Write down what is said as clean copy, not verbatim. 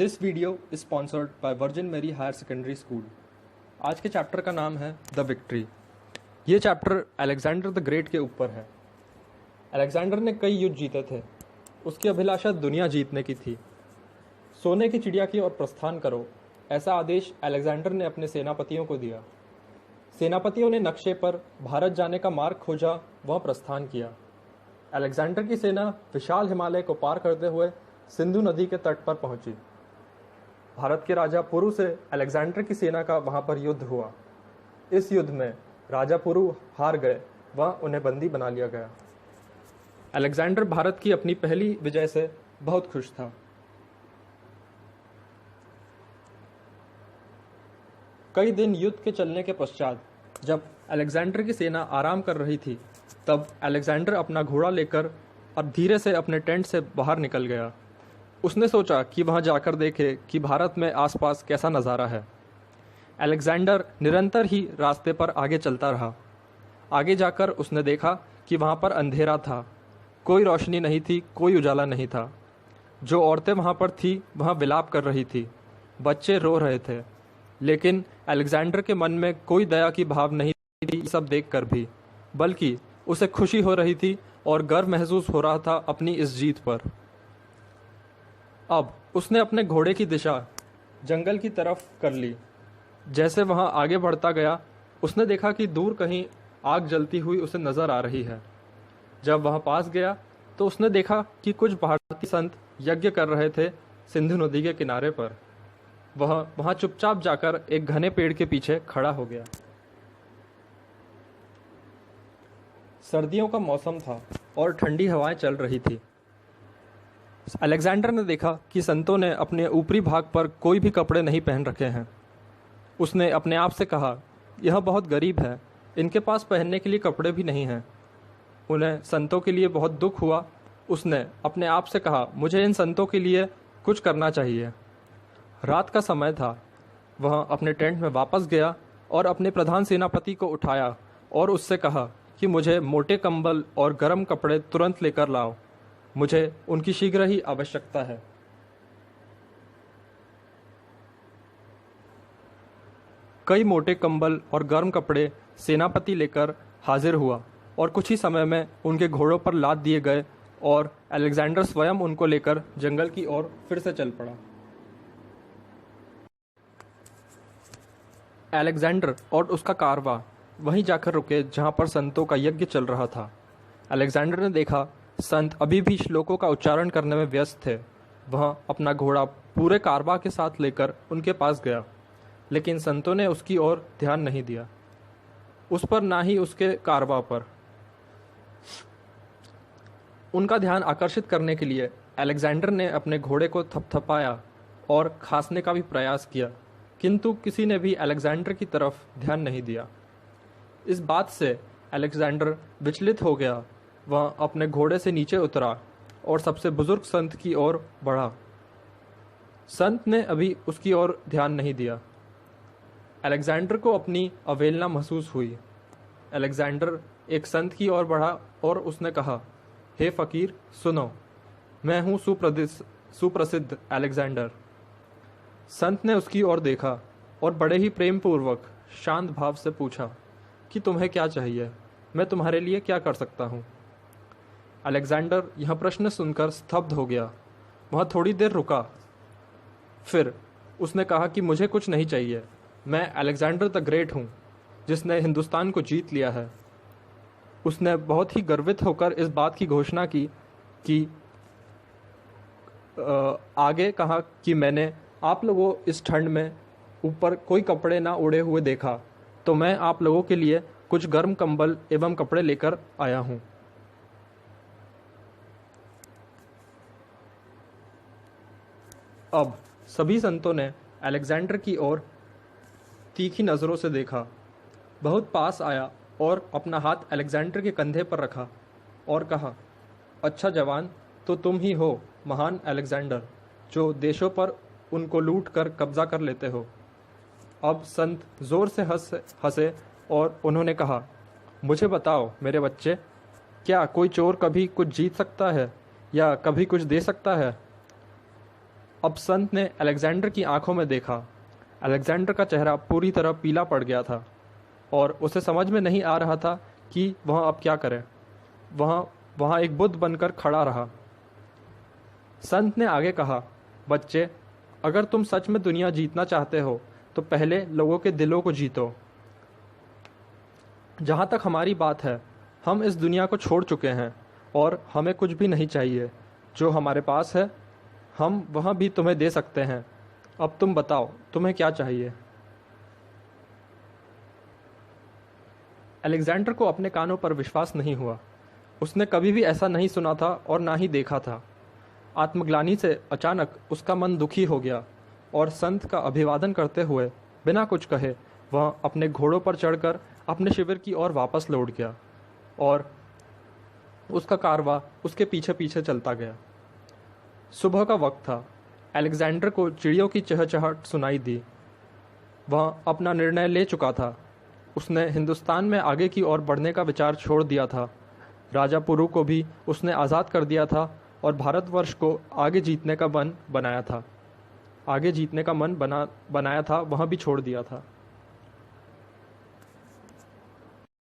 This video is sponsored by virgin मेरी higher secondary school. आज के चैप्टर का नाम है द विक्ट्री। ये चैप्टर अलेक्जेंडर द ग्रेट के ऊपर है। अलेक्जेंडर ने कई युद्ध जीते थे। उसकी अभिलाषा दुनिया जीतने की थी। सोने की चिड़िया की ओर प्रस्थान करो, ऐसा आदेश अलेक्जेंडर ने अपने सेनापतियों को दिया। सेनापतियों ने नक्शे पर भारत जाने का मार्ग खोजा, वह प्रस्थान किया। अलेक्जेंडर की सेना विशाल हिमालय को पार करते हुए सिंधु नदी के तट पर पहुंची। भारत के राजा पुरु से अलेक्जेंडर की सेना का वहां पर युद्ध हुआ। इस युद्ध में राजा पुरु हार गए, वह उन्हें बंदी बना लिया गया। अलेक्जेंडर भारत की अपनी पहली विजय से बहुत खुश था। कई दिन युद्ध के चलने के पश्चात जब अलेक्जेंडर की सेना आराम कर रही थी, तब अलेक्जेंडर अपना घोड़ा लेकर अब धीरे से अपने टेंट से बाहर निकल गया। उसने सोचा कि वहां जाकर देखे कि भारत में आसपास कैसा नज़ारा है। अलेक्जेंडर निरंतर ही रास्ते पर आगे चलता रहा। आगे जाकर उसने देखा कि वहां पर अंधेरा था, कोई रोशनी नहीं थी, कोई उजाला नहीं था। जो औरतें वहां पर थी वह विलाप कर रही थी, बच्चे रो रहे थे, लेकिन अलेक्जेंडर के मन में कोई दया की भाव नहीं थी सब देखकर भी, बल्कि उसे खुशी हो रही थी और गर्व महसूस हो रहा था अपनी इस जीत पर। अब उसने अपने घोड़े की दिशा जंगल की तरफ कर ली। जैसे वहां आगे बढ़ता गया, उसने देखा कि दूर कहीं आग जलती हुई उसे नजर आ रही है। जब वह पास गया तो उसने देखा कि कुछ भारतीय संत यज्ञ कर रहे थे सिंधु नदी के किनारे पर। वह वहां चुपचाप जाकर एक घने पेड़ के पीछे खड़ा हो गया। सर्दियों का मौसम था और ठंडी हवाएं चल रही थी। अलेक्जेंडर ने देखा कि संतों ने अपने ऊपरी भाग पर कोई भी कपड़े नहीं पहन रखे हैं। उसने अपने आप से कहा, यह बहुत गरीब है, इनके पास पहनने के लिए कपड़े भी नहीं हैं। उन्हें संतों के लिए बहुत दुख हुआ। उसने अपने आप से कहा, मुझे इन संतों के लिए कुछ करना चाहिए। रात का समय था। वह अपने टेंट में वापस गया और अपने प्रधान सेनापति को उठाया और उससे कहा कि मुझे मोटे कंबल और गर्म कपड़े तुरंत लेकर लाओ, मुझे उनकी शीघ्र ही आवश्यकता है। कई मोटे कंबल और गर्म कपड़े सेनापति लेकर हाजिर हुआ और कुछ ही समय में उनके घोड़ों पर लाद दिए गए और अलेक्जेंडर स्वयं उनको लेकर जंगल की ओर फिर से चल पड़ा। अलेक्जेंडर और उसका कारवां वहीं जाकर रुके जहां पर संतों का यज्ञ चल रहा था। अलेक्जेंडर ने देखा संत अभी भी श्लोकों का उच्चारण करने में व्यस्त थे। वह अपना घोड़ा पूरे कारवां के साथ लेकर उनके पास गया, लेकिन संतों ने उसकी ओर ध्यान नहीं दिया, उस पर ना ही उसके कारवां पर। उनका ध्यान आकर्षित करने के लिए अलेक्जेंडर ने अपने घोड़े को थपथपाया और खांसने का भी प्रयास किया, किंतु किसी ने भी अलेक्जेंडर की तरफ ध्यान नहीं दिया। इस बात से अलेक्जेंडर विचलित हो गया। वह अपने घोड़े से नीचे उतरा और सबसे बुजुर्ग संत की ओर बढ़ा। संत ने अभी उसकी ओर ध्यान नहीं दिया। अलेक्जेंडर को अपनी अवहेलना महसूस हुई। अलेक्जेंडर एक संत की ओर बढ़ा और उसने कहा, हे फकीर, सुनो, मैं हूं सुप्रसिद्ध अलेक्जेंडर। संत ने उसकी ओर देखा और बड़े ही प्रेम पूर्वक शांत भाव से पूछा कि तुम्हें क्या चाहिए, मैं तुम्हारे लिए क्या कर सकता हूं। अलेक्जेंडर यह प्रश्न सुनकर स्तब्ध हो गया। वह थोड़ी देर रुका, फिर उसने कहा कि मुझे कुछ नहीं चाहिए, मैं अलेक्जेंडर द ग्रेट हूं, जिसने हिंदुस्तान को जीत लिया है। उसने बहुत ही गर्वित होकर इस बात की घोषणा की कि आगे कहा कि मैंने आप लोगों इस ठंड में ऊपर कोई कपड़े ना उड़े हुए देखा, तो मैं आप लोगों के लिए कुछ गर्म कंबल एवं कपड़े लेकर आया हूं। अब सभी संतों ने अलेक्जेंडर की ओर तीखी नज़रों से देखा। बहुत पास आया और अपना हाथ अलेक्जेंडर के कंधे पर रखा और कहा, अच्छा जवान, तो तुम ही हो महान अलेक्जेंडर, जो देशों पर उनको लूट कर कब्जा कर लेते हो। अब संत जोर से हंसे और उन्होंने कहा, मुझे बताओ मेरे बच्चे, क्या कोई चोर कभी कुछ जीत सकता है या कभी कुछ दे सकता है? अब संत ने अलेक्जेंडर की आंखों में देखा। अलेक्जेंडर का चेहरा पूरी तरह पीला पड़ गया था और उसे समझ में नहीं आ रहा था कि वह अब क्या करे। वहाँ एक बुद्ध बनकर खड़ा रहा। संत ने आगे कहा, बच्चे, अगर तुम सच में दुनिया जीतना चाहते हो तो पहले लोगों के दिलों को जीतो। जहाँ तक हमारी बात है, हम इस दुनिया को छोड़ चुके हैं और हमें कुछ भी नहीं चाहिए। जो हमारे पास है हम वह भी तुम्हें दे सकते हैं। अब तुम बताओ, तुम्हें क्या चाहिए? अलेक्जेंडर को अपने कानों पर विश्वास नहीं हुआ। उसने कभी भी ऐसा नहीं सुना था और ना ही देखा था। आत्मग्लानि से अचानक उसका मन दुखी हो गया और संत का अभिवादन करते हुए बिना कुछ कहे वह अपने घोड़ों पर चढ़कर अपने शिविर की ओर वापस लौट गया और उसका कारवां उसके पीछे पीछे चलता गया। सुबह का वक्त था। अलेक्जेंडर को चिड़ियों की चहचहाट सुनाई दी। वह अपना निर्णय ले चुका था। उसने हिंदुस्तान में आगे की ओर बढ़ने का विचार छोड़ दिया था। राजा पुरु को भी उसने आज़ाद कर दिया था और भारतवर्ष को आगे जीतने का मन बनाया था। वह भी छोड़ दिया था।